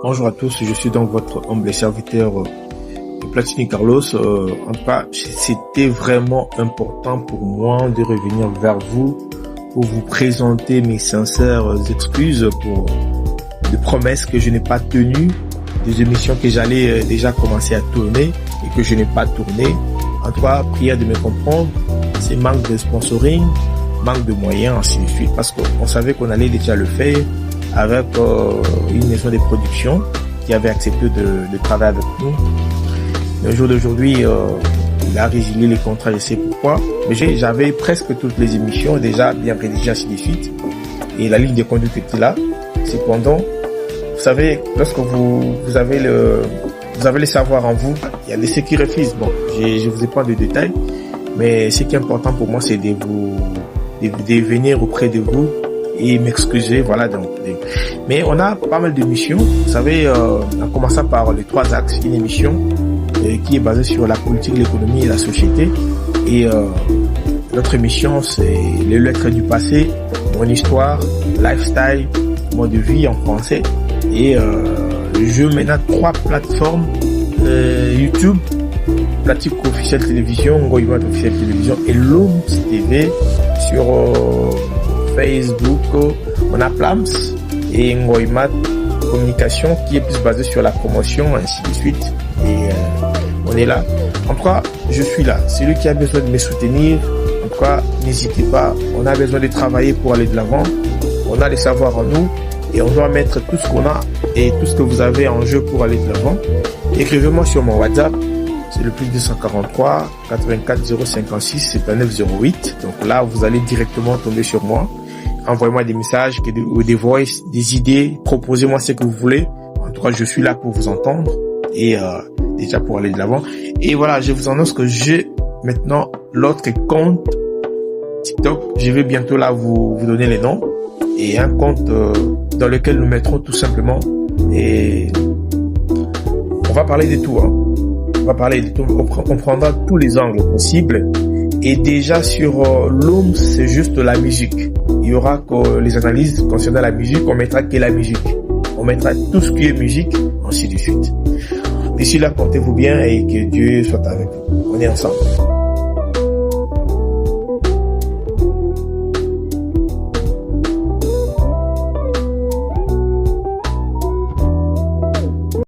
Bonjour à tous, je suis donc votre humble serviteur de Platini Carlos. En tout cas, c'était vraiment important pour moi de revenir vers vous pour vous présenter mes sincères excuses pour des promesses que je n'ai pas tenues, des émissions que j'allais déjà commencer à tourner et que je n'ai pas tourné. En tout cas, prière de me comprendre, c'est manque de sponsoring, manque de moyens, ainsi de suite, parce qu'on savait qu'on allait déjà le faire avec une maison de production qui avait accepté de travailler avec nous. Le jour d'aujourd'hui, il a résilié les contrats, je sais pourquoi, mais j'avais presque toutes les émissions déjà bien rédigées, ainsi de suite, et la ligne de conduite était là. Cependant, vous savez, lorsque vous avez le savoir en vous, il y a des ceux qui refusent. Bon, je vous ai pas de détails, mais ce qui est important pour moi, c'est de venir auprès de vous et m'excuser, voilà. Donc, mais on a pas mal d'émissions. Vous savez, en commençant par les 3 axes, une émission qui est basée sur la politique, l'économie et la société. Et notre émission, c'est les lettres du passé, mon histoire, lifestyle, mode de vie en français. Et je maintenant 3 plateformes YouTube, Pratique officielle télévision, Ngoïmat officielle télévision et Looms TV sur Facebook. On a Plams et Ngoïmat communication qui est plus basée sur la promotion, ainsi de suite. Et on est là. En tout cas, je suis là. Celui qui a besoin de me soutenir, en tout cas, n'hésitez pas. On a besoin de travailler pour aller de l'avant. On a les savoirs en nous et on doit mettre tout ce qu'on a et tout ce que vous avez en jeu pour aller de l'avant. Écrivez-moi sur mon WhatsApp. C'est le plus 243 84 056 79 08. Donc là, vous allez directement tomber sur moi. Envoyez-moi des messages, des voices, des idées. Proposez-moi ce que vous voulez. En tout cas, je suis là pour vous entendre et déjà pour aller de l'avant. Et voilà, je vous annonce que j'ai maintenant l'autre compte TikTok. Je vais bientôt là vous donner les noms et un compte dans lequel nous mettrons tout simplement. Et on va parler de tout. On va parler de tout. On prendra tous les angles possibles. Et déjà sur Loom, c'est juste la musique. Il y aura que les analyses concernant la musique. On mettra que la musique. On mettra tout ce qui est musique, ainsi de suite. D'ici là, portez-vous bien et que Dieu soit avec vous. On est ensemble.